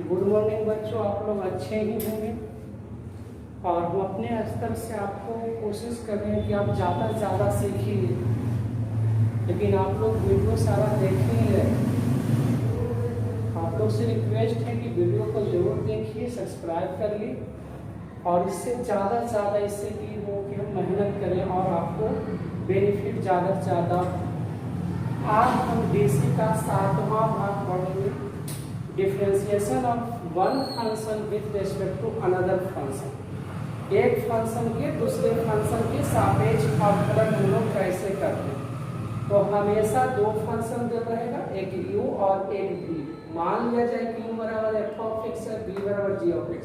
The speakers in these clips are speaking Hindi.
गुड मॉर्निंग बच्चों, आप लोग अच्छे ही होंगे। और हम अपने स्तर से आपको कोशिश कर रहे हैं कि आप ज़्यादा से ज़्यादा सीखिए, लेकिन आप लोग वीडियो सारा देख ही रहे। आप लोग से रिक्वेस्ट है कि वीडियो को जरूर देखिए, सब्सक्राइब कर ली और इससे ज़्यादा से ज़्यादा इससे कि हो कि हम मेहनत करें और आपको बेनिफिट ज़्यादा से ज़्यादा। आज हम डीसी का 7वां भाग पढ़ेंगे, differentiation of one function with respect to another function. एक फंक्शन के दूसरे फंक्शन के सापेक्ष अवकलन हम लोग कैसे करते हैं। तो हमेशा दो फंक्शन दे रहेगा, एक u और एक v। मान लिया जाए कि u बराबर f ऑफ x है, v बराबर g ऑफ x।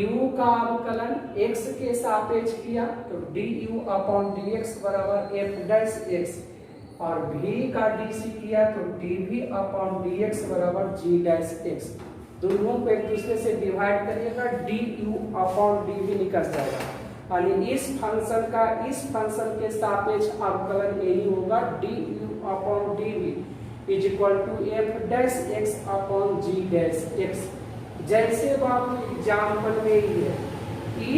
u का अवकलन x के सापेक्ष किया तो du अपॉन dx बराबर f डैश x, और v का dc किया तो dv अपॉन dx बराबर g डैश x। दोनों को एक दूसरे से डिवाइड करिएगा, du अपॉन dv निकल जाएगा। यानी इस फंक्शन का इस फंक्शन के सापेक्ष अवकलन यही होगा, du upon dv is equal to f dash x upon g dash x। जैसे बाबू एग्जाम्पल में ही है,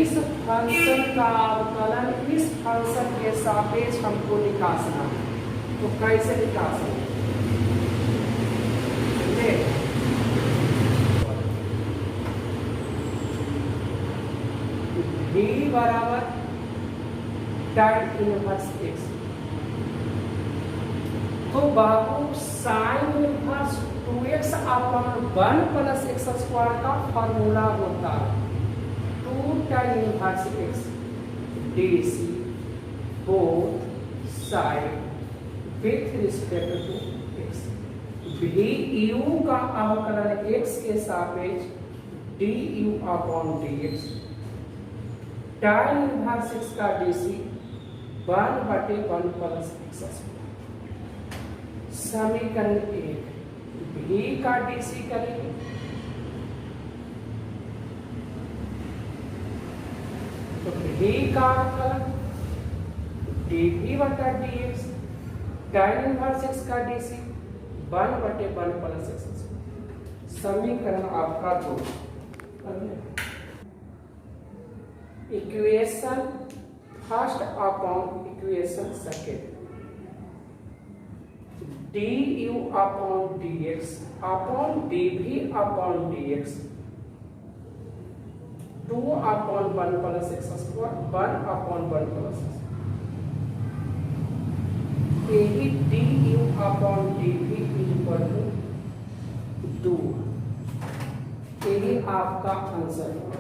इस फंक्शन का अवकलन इस फंक्शन के सापेक्ष हमको निकालना है। तो कैसे निकालेंगे? v बराबर tan इनवर्स x। तो बाबू sine inverse 2x upon 1 plus x square का फॉर्मूला होता है 2 tan inverse x dc both side with respect to x। du का अवकलन x के सापेक्ष du upon dx, tan inverse x का dc 1/1 प्लस एक्स स्क्वायर। समीकरण 1 v का dc करेंगे तो v का अवकलन dv बटा dx, tan इनवर्स x का dc 1/1 प्लस एक्स। समीकरण आपका 2। Equation first upon equation second, du upon dx upon dv upon dx 2 upon 1 plus x square 1 upon 1 plus x. यही du upon dv equal to 2। यही आपका आंसर है।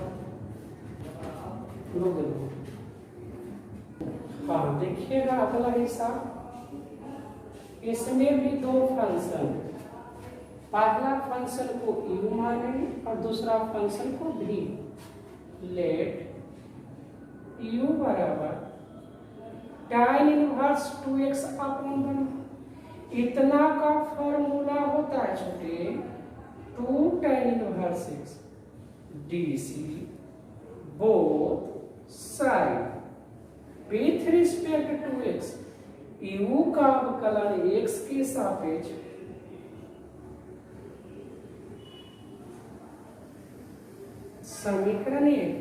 हाँ, देखिएगा अगला हिसाब। इसमें भी दो फंक्शन, पहला फंक्शन को u मानेंगे और दूसरा फंक्शन को v। लेट u बराबर tan इनवर्स 2x अपॉन 1। इतना का फॉर्मूला होता है छोटे 2 tan inverse x dc both side with respect to x। u का अवकलन x के सापेक्ष समीकरण 1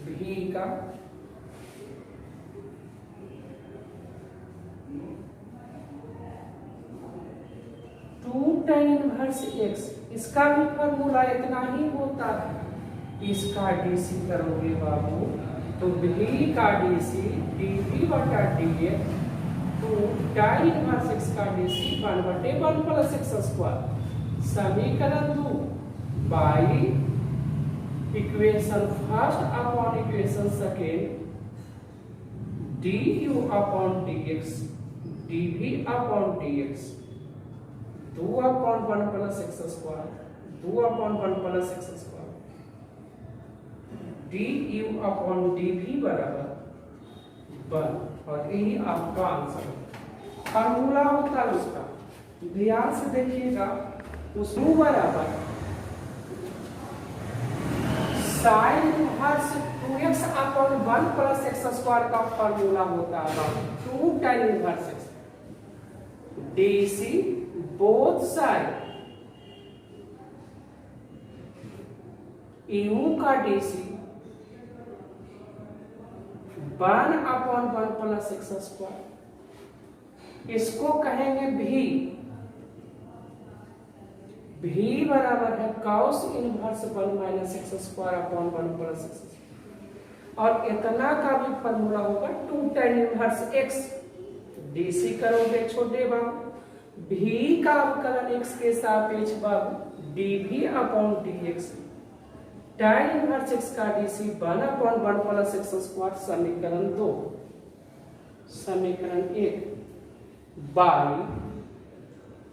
v का tan इनवर्स x, इसका भी फॉर्मूला इतना ही होता है। इसका dc करोगे बाबू तो v का dc dv बटा dx तो tan इनवर्स x का dc 1/1 प्लस एक्स स्क्वायर। समीकरण 2 by equation first upon equation second du upon dx dv upon dx 2 upon 1 plus x square 2 upon 1 plus x square du upon dv बराबर 1। और यही आपका आंसर है। फॉर्मूला होता है उसका, ध्यान से देखिएगा। उसमें बराबर sign inverse 2x upon 1 plus x square का फॉर्मूला होता है 2 tan inverse x dc both side you का डीसी 1/1 प्लस एक्स स्क्वायर, इसको कहेंगे भी। भी बराबर है cos inverse 1 minus x square upon 1 plus x, और इतना का भी फॉर्मूला होगा 2 tan इनवर्स एक्स। डीसी करोगे छोटे बाबू, भी का अवकलन एक्स के सापेक्ष बाबू d v upon d x, tan inverse x का डीसी 1/1 प्लस एक्स स्क्वायर, समीकरण 2। समीकरण 1 by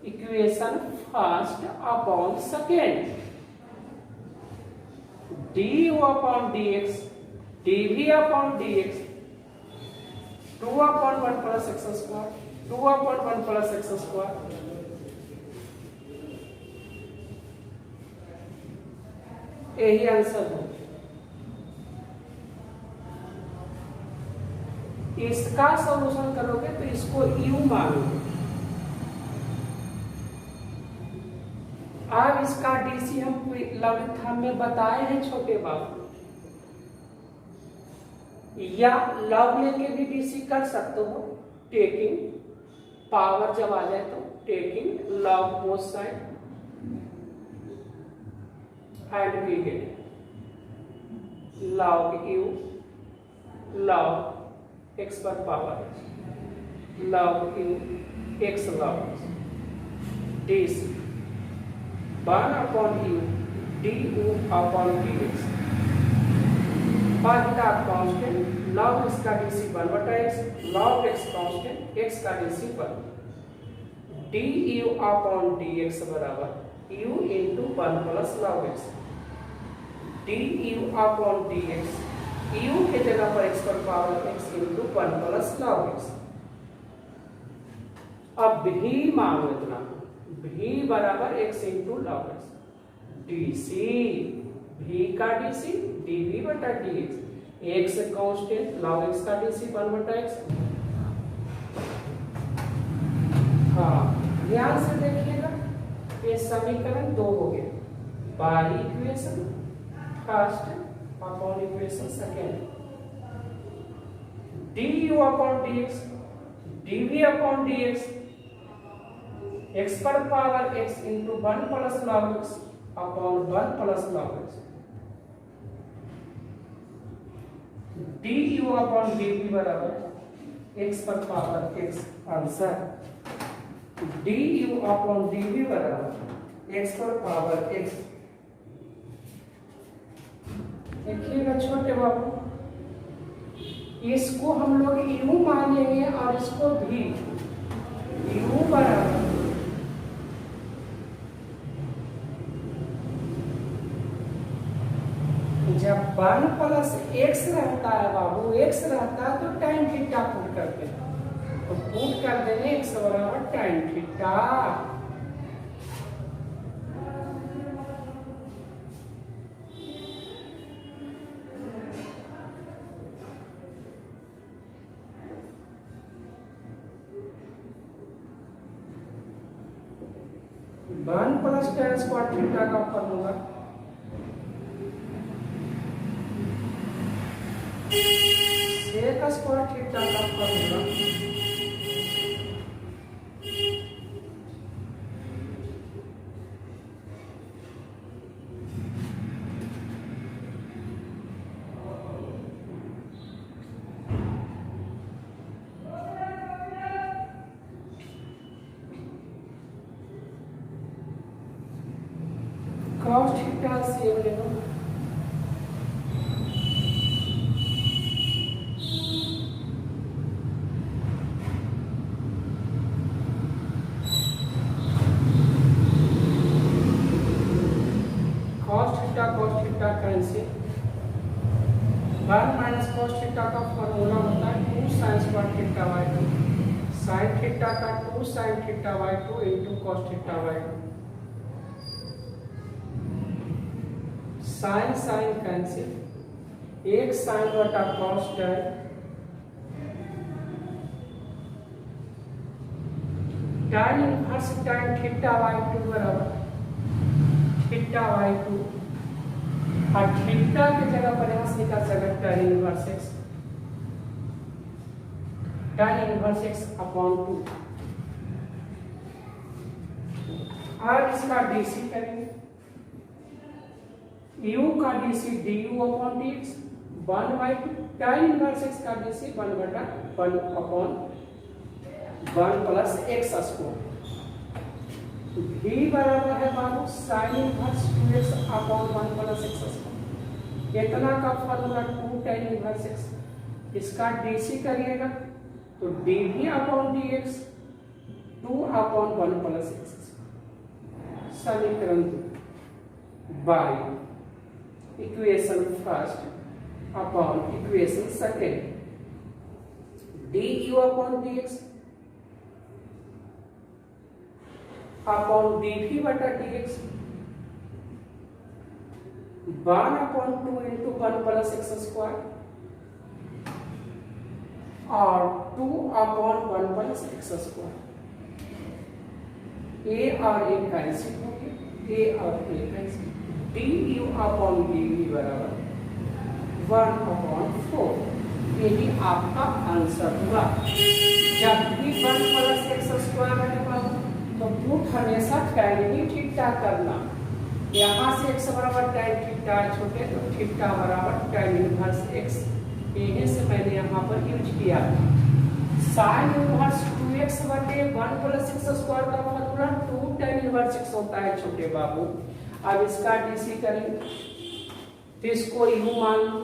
equation first upon second, du upon dx dv upon dx 2/1 plus x square, 2/1 plus x square, यही आंसर हो। इसका सॉल्यूशन करोगे तो इसको u मानोगे। अब इसका डीसी हम लॉगरिथम में बताए हैं छोटे बाबू, या लॉग लेके भी डीसी कर सकते हो, टेकिंग पावर जब आ जाए तो taking log both side and we get log u log x पर power log u x log d c 1/u du upon dx, बाकीटा कांस्टेंट, लॉग इसका d c 1/x, log x constant, x का डीसी 1, du अपॉन dx बराबर u into 1 plus log x, du upon dx u के जगह पर x पर power x into 1 plus log x। अब भी मानो इतना, भी बराबर x into log x, DC भी का डीसी डीवी बटा DX, x constant, log x का डीसी 1/x। हाँ ध्यान से देखिएगा, ये समीकरण 2 हो गया, by equation first upon equation second, du upon dx dv upon dx, x पर power x into 1 plus log x upon 1 plus log x, du upon dv बराबर x पर power x, answer du upon dv बराबर x पर पावर x। देखिएगा छोटे बाबू, इसको हम लोग u मानेंगे और इसको भी u बराबर जब 1 प्लस एक्स रहता है बाबू, एक्स रहता है तो tan थीटा पुट करते हैं, तो पुट कर देंगे एक्स बराबर tan थीटा। One plus tan square theta का फॉर्मूला सेक स्क्वायर थीटा का फॉर्मूला cos थीटा सेव ले लो, cos theta cancel, 1 minus cos theta का फॉर्मूला होता है 2 sin square theta by 2, sin theta का 2 sin theta by 2 into cos theta by 2, sine sine cancel, 1 sin बटा cos tan, tan inverse tan theta by 2 बराबर थीटा बाई 2 और थीटा की जगह पर यहाँ से निकाल सकते tan inverse x, tan inverse x upon 2। अब इसका डीसी करेंगे, u का DC du upon dx 1/2, tan inverse x का d c 1/1 upon 1 plus x square. v बराबर है बाबू sin inverse 2x upon 1 plus x square. इतना का फॉर्मूला 2 tan इनवर्स x, इसका डीसी करिएगा तो dv upon dx 2 upon 1 plus x। समीकरण 2 by equation first upon equation second, du upon dx upon dv बटा dx 1 upon 2 into 1 plus x square और 2 upon 1 plus x square. a और a कैंसिल हो गया, a और a cancel, du upon dv बराबर 1 अपॉन 4। यही आपका आंसर हुआ। जब भी 1 प्लस x स्क्वायर रहेगा तो पुट हमेशा tan ही थीटा करना। यहाँ से x बराबर tan थीटा छोटे तो थीटा बराबर tan इनवर्स x, यही से मैंने यहाँ पर यूज किया। sin इनवर्स 2x बटे 1 प्लस x स्क्वायर का फॉर्मूला 2 tan इनवर्स x होता है छोटे बाबू। अब इसका डीसी करेंगे तो इसको u मान लो,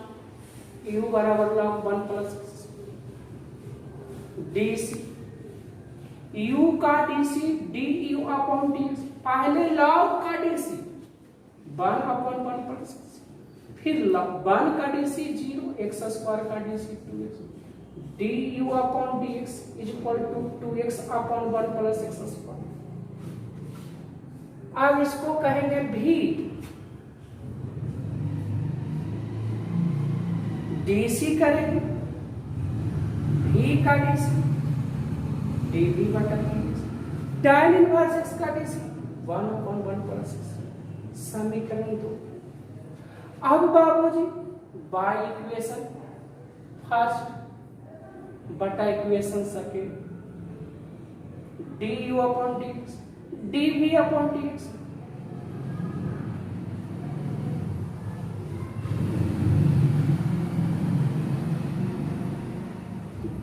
u बराबर 1 प्लस डीसी, u का डीसी du अपॉन dx, पहले log का डीसी 1 अपॉन 1 प्लस, फिर 1 का डीसी 0, x स्क्वायर का DC 2x, du upon dx is equal to 2x upon 1 plus x square. अब इसको कहेंगे भी, डीसी करेंगे भी का डीसी dv बटा dx, tan इनवर्स x का डीसी 1 अपॉन 1 प्लस x। समीकरण 2। अब बाबूजी बाय इक्वेशन फर्स्ट बटा equation second, du upon dx dv upon dx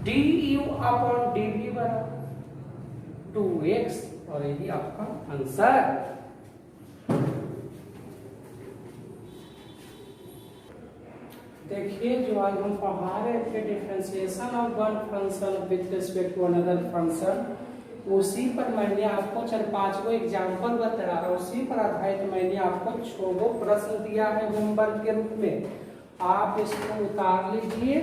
du upon dv बराबर 2x, और यही आपका आंसर। देखिए जो आज हम पढ़ा रहे थे differentiation of one function with respect to another function, उसी पर मैंने आपको 4-5 गो एग्जाम्पल बताया, उसी पर आधारित मैंने आपको 6 गो प्रश्न दिया है होमवर्क के रूप में। आप इसको उतार लीजिए,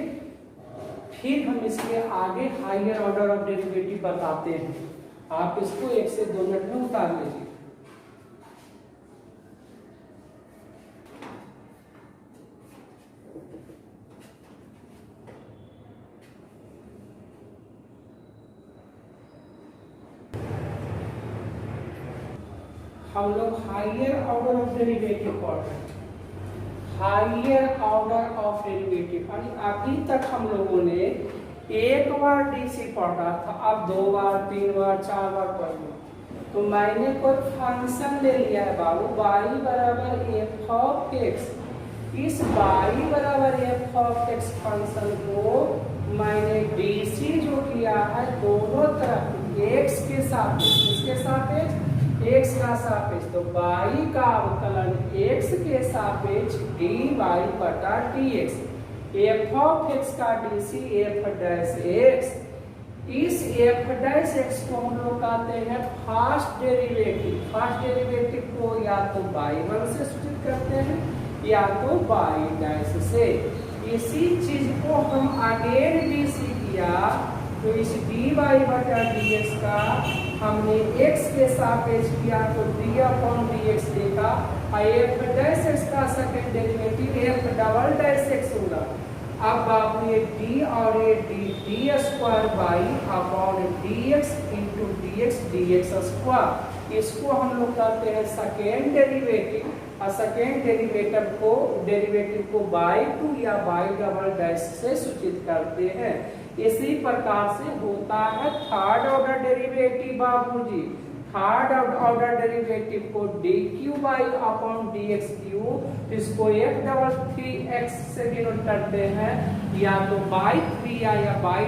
फिर हम इसके आगे हायर ऑर्डर ऑफ डेरिवेटिव बताते हैं। आप इसको 1 से 2 मिनट में उतार लीजिए। हम लोग हायर ऑर्डर ऑफ डेरिवेटिव पढ़ रहे हैं, हायर ऑर्डर ऑफ डेरिवेटिव। अभी तक हम लोगों ने एक बार डीसी पढ़ा था, अब 2 बार 3 बार 4 बार पढ़ लिया। तो मैंने कोई फंक्शन ले लिया है बाबू, y बराबर f ऑफ x। इस y बराबर f ऑफ x फंक्शन को मैंने डीसी जो किया है दोनों तरफ x के सापेक्ष, इसके सापेक्ष x का सापेक्ष, तो y का अवकलन x के सापेक्ष dy बटा dx, f ऑफ x का डीसी f डैश x। इस f डैश x को हम लोग कहते हैं फर्स्ट डेरिवेटिव। फर्स्ट डेरिवेटिव को या तो y1 से सूचित करते हैं या तो y डैश से। इसी चीज को हम अगेन डीसी किया तो इस dy बटा dx का हमने x के सापेक्ष किया तो d अपॉन dx देखा, और f डैश x का second derivative f double dash x होगा। अब बाबू ये d और ये d square y upon dx into dx dx square, इसको हम लोग कहते हैं सेकेंड डेरिवेटिव, और सेकेंड डेरिवेटिव को बाई 2 या बाई डबल डैश से सूचित करते हैं। इसी प्रकार से होता है थर्ड ऑर्डर डेरिवेटिव बाबूजी। थर्ड ऑर्डर डेरिवेटिव को D Q by upon d x Q, इसको एक डबल 3x से डिनोट करते हैं, या तो बाई 3 या बाई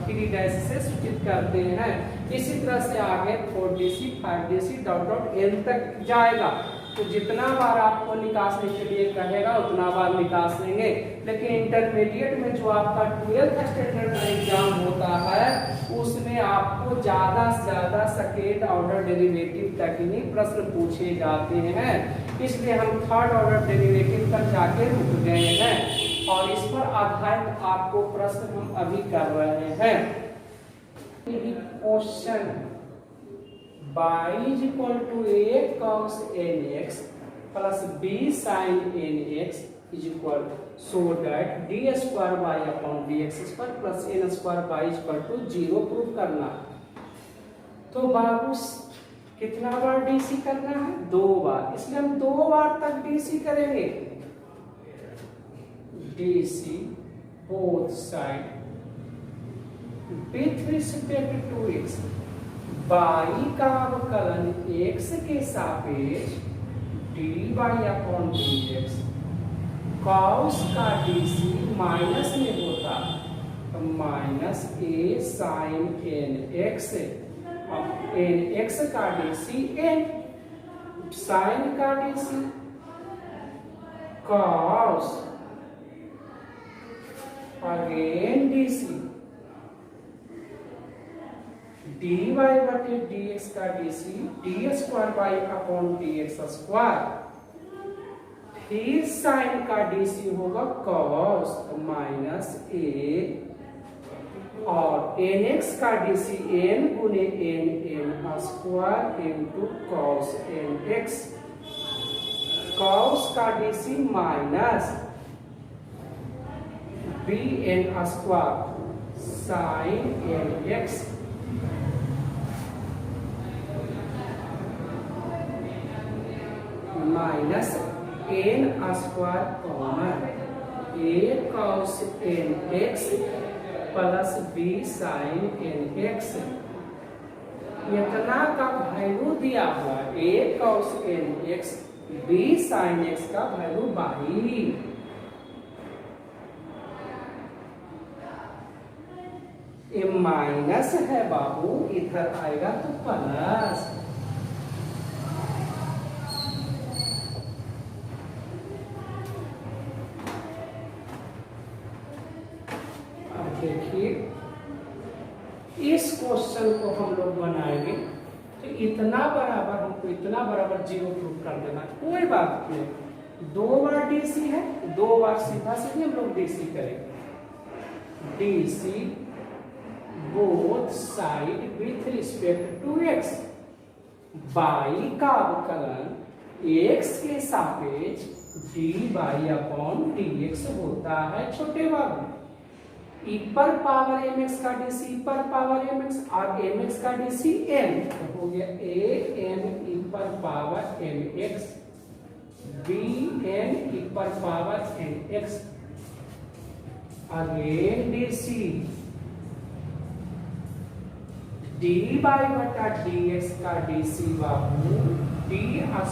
3 डैश से सूचित करते हैं। इसी तरह से आगे 4DC 5DC dot dot n तक जाएगा। तो जितना बार आपको निकासने के लिए कहेगा उतना बार निकास लेंगे। लेकिन इंटरमीडिएट में जो आपका 12th स्टैंडर्ड का एग्जाम होता है उसमें आपको ज्यादा से ज्यादा सेकेंड ऑर्डर डेरिवेटिव तक ही प्रश्न पूछे जाते हैं, इसलिए हम थर्ड ऑर्डर डेरिवेटिव तक जाके रुक गए हैं और इस पर आधारित आपको प्रश्न हम अभी कर रहे हैं। Question y is equal to a cos nx plus b sin nx is equal, so that d square y upon dx square plus n square y is equal to 0 prove करना। तो बाबू कितना बार डीसी करना है? 2 बार, इसलिए हम 2 बार तक डीसी करेंगे। DC both side with respect to x, बाई का अवकलन x के सापेक्ष dy अपॉन dx, cos का dc माइनस में होता तो माइनस a sin nx, अब nx का dc n, sin का dc cos again dc, dy बटे dx का dc D square by upon dx square, फिर साइन का dc होगा cos माइनस a, और nx का dc n गुने n square into cos nx, cos का dc minus bn square sine nx, minus n square common a cos nx plus b sin nx, इतना का वैल्यू दिया हुआ a cos nx b sin x का वैल्यू बाई, ये माइनस है बाबू, इधर आएगा तो प्लस। देखिए इस क्वेश्चन को हम लोग बनाएंगे तो इतना बराबर हमको इतना बराबर 0 प्रूफ कर देना, कोई बात नहीं। 2 बार डीसी है, 2 बार सीधा सीधे हम लोग डीसी करेंगे। DC both side with respect to x, बाई का अवकलन x के सापेक्ष dy अपॉन dx होता है छोटे बाबू। e पर पावर mx का dc e पर पावर mx और mx का dc n, तो हो गया a n e पर power mx b n e पर power nx, again dc dy बटा dx का dc बाबू d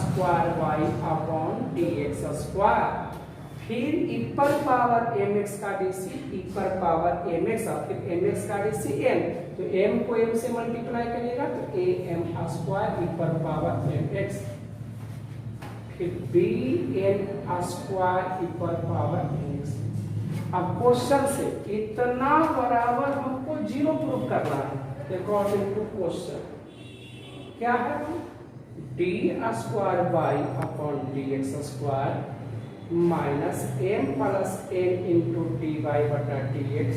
square y upon dx square, फिर e पर पावर mx का dc e पर पावर mx और फिर mx का dc n, तो m को m से मल्टीप्लाई करेगा तो am स्क्वायर e पर पावर mx, फिर b n स्क्वायर e पर पावर mx। अब क्वेश्चन से इतना बराबर हमको 0 प्रूव करना है अकॉर्डिंग टू क्वेश्चन। क्या है? d square by upon dx square minus m plus n into d y बटा dx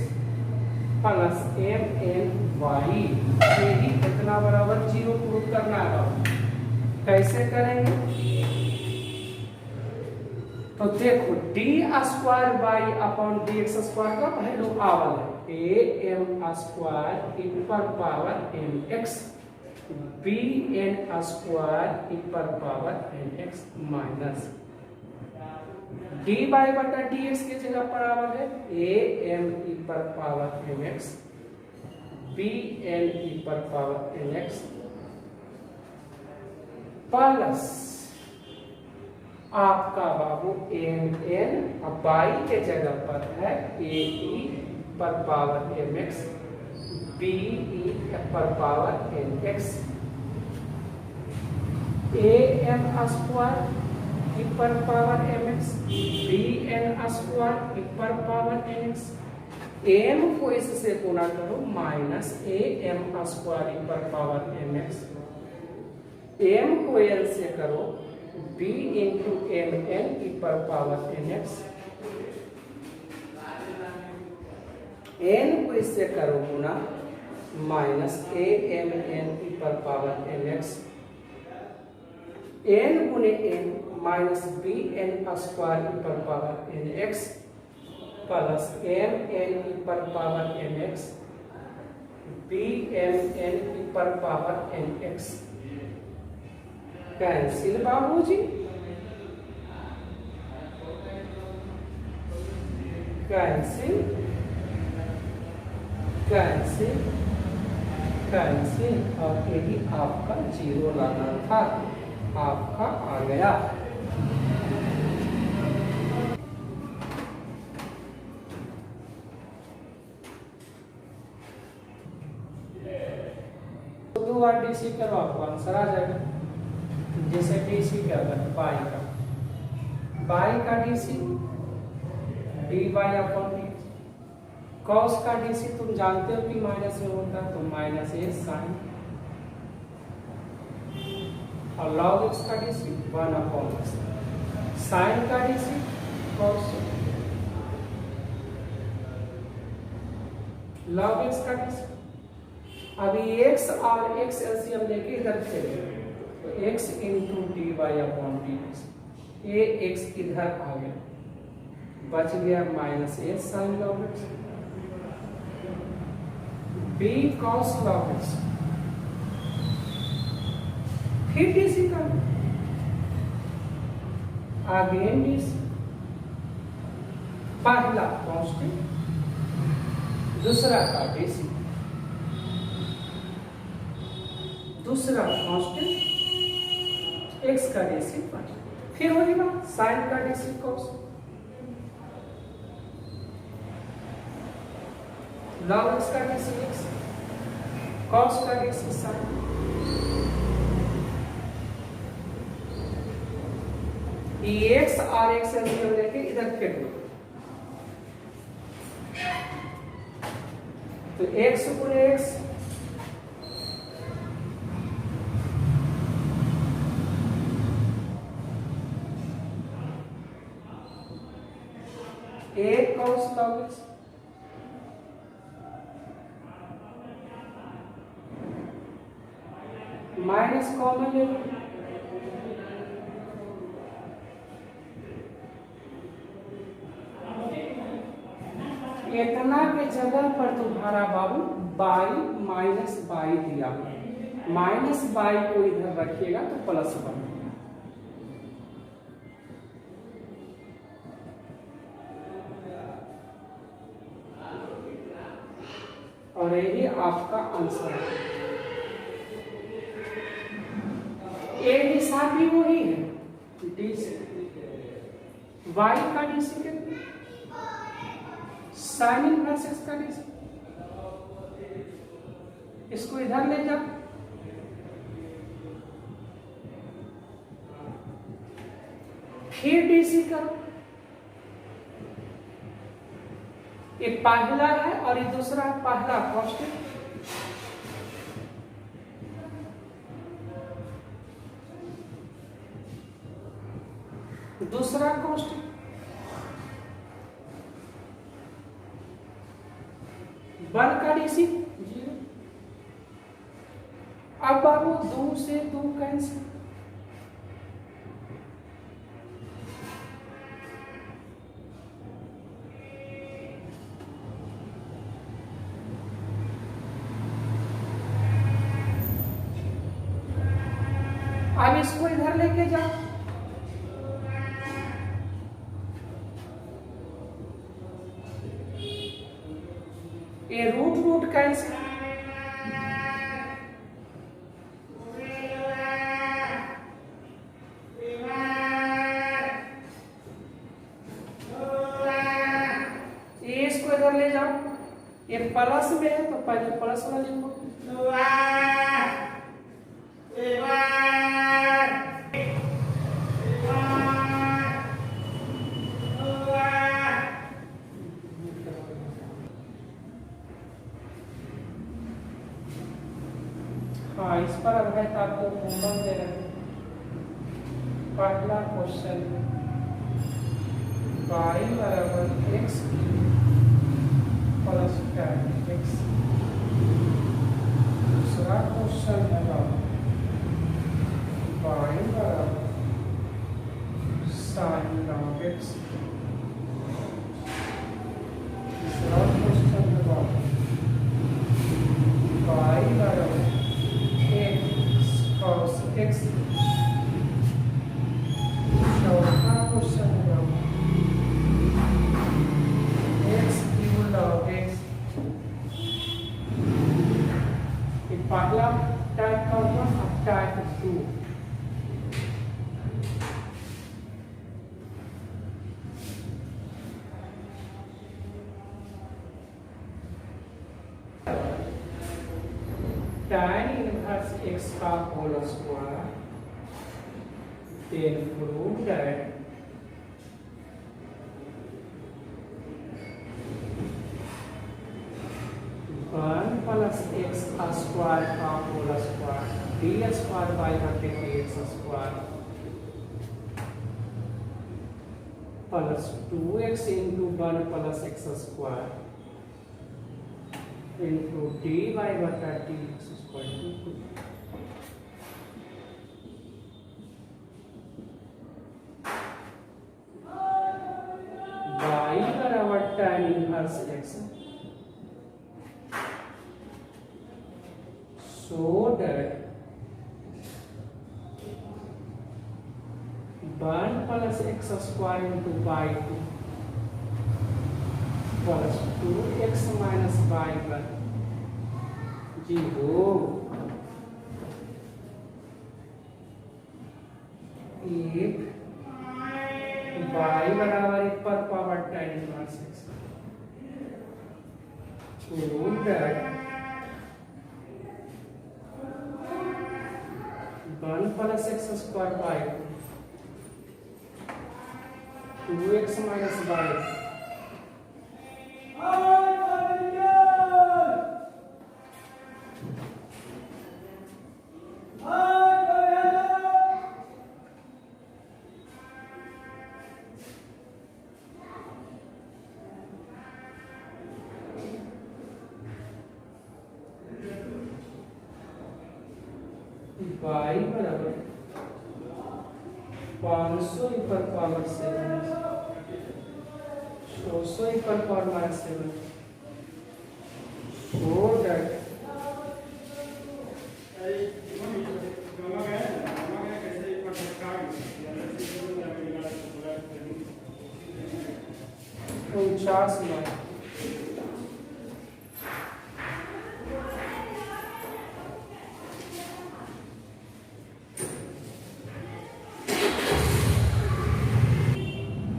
plus m n y, यही कितना बराबर 0 प्रूव करना है। कैसे करेंगे? तो देखो d square by upon dx square का वैल्यू आवल है a m स्क्वायर e पर power mx b n square e पर power n x minus d y बटा डी एक्स की जगह बराबर है ए एम ई पर power n x b n e पर पावर एन एक्स प्लस आपका बाबू एम एन अब बाई के जगह पर है ए ई पर power m x B E पर power n x a m square e पर power m x b n square e पर पावर एन एक्स एम को इससे गुणा करो minus a m square e पर पावर एम एक्स एम को एन से करो b into m n e पर पावर एन एक्स एन को इससे करो गुना minus a m n e पर पावर एन एक्स एन गुने n minus b n square e पर power n x plus m n e पर power n x b m n e पर पावर एन एक्स कैंसिल बाबूजी कैंसिल कैंसिल कैंसिल और यही आपका जीरो लाना था आपका आ गया। तो 2 बार डीसी करो आपको आंसर आ जाएगा। जैसे डीसी क्या होगा बाई का d c d y upon d cos का डीसी तुम जानते हो कि माइनस में होता है तो माइनस ए साइन और लॉग एक्स का डीसी 1 अपॉन एक्स साइन का डीसी कॉस लॉग एक्स का डीसी। अभी एक्स और एक्स एलसीएम लेके इधर चले तो x into d y upon d x a x इधर आ गया बच गया minus a sine log x b cos log x फिर डीसी का अगेन डीसी पहला कांस्टेंट दूसरा का डीसी दूसरा कांस्टेंट एक्स का डीसी फिर वही बात साइन का डीसी कॉस लॉग एक्स का डीसी एक्स कॉस का डीसी साइन एक्स और एक्स एलसीएम लेके इधर फेंक दो तो एक्स गुणे एक्स एक cos log x minus common ले लो इतना के जगह पर तुम्हारा बाबू बाई माइनस बाई दिया माइनस बाई को इधर रखिएगा तो प्लस बन और यही आपका आंसर है। ए हिसाब भी वही है डीसी वाई का डीसी कितना साइन इनवर्स एक्स का डीसी इसको इधर ले जाओ फिर डीसी करो ये पहला है और ये दूसरा पहला कांस्टेंट दूसरा कांस्टेंट वन का डीसी जीरो। अब बाबू 2 से 2 कैंसिल इसको इधर लेके जाओ, ये रूट कैंसिल, ये इसको इधर ले जाओ, ये प्लस में है तो पहले प्लस वाला लिखो, हाँ इस पर आधारित आपको होमवर्क दे रहे हैं। पहला क्वेश्चन y बराबर x प्लस tan x। दूसरा क्वेश्चन है y बराबर sin log x। तीसरा क्वेश्चन है y बराबर x cos x। चौथा क्वेश्चन है x क्यूब log x। ये पहला टाइप का होगा, अब टाइप 2। tan इनवर्स x का whole square, then prove that one plus x square का whole square d square y hundred x square plus 2x into one plus x square into D by बटा डी एक्स स्क्वायर। y बराबर tan inverse x, so that 1 plus x square into y2 plus 2x minus y1 जी हो एक y बराबर 1 पर power tan inverse x, so that 1 plus x square by 2x minus y y बराबर 500 पर पावर 7 600 पर पावर 7 so that उनचास में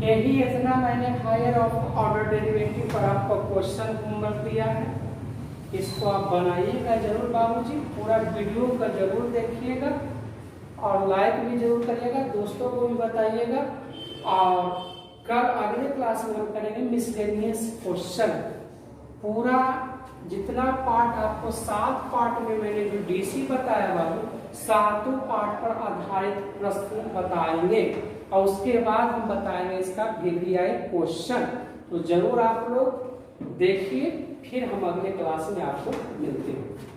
यही इतना मैंने हायर ऑर्डर डेरिवेटिव पर आपको क्वेश्चन होमवर्क दिया है। इसको आप बनाइएगा जरूर बाबूजी, पूरा वीडियो का जरूर देखिएगा और लाइक भी जरूर करिएगा, दोस्तों को भी बताइएगा। और कल अगले क्लास में हम करेंगे मिसलेनियस क्वेश्चन। पूरा जितना पार्ट आपको 7 पार्ट में मैंने जो डीसी बताया बाबू, 7 पार्ट पर आधारित प्रश्न बताएंगे और उसके बाद हम बताएंगे इसका VVI क्वेश्चन। तो जरूर आप लोग देखिए, फिर हम अगले क्लास में आपको मिलते हैं।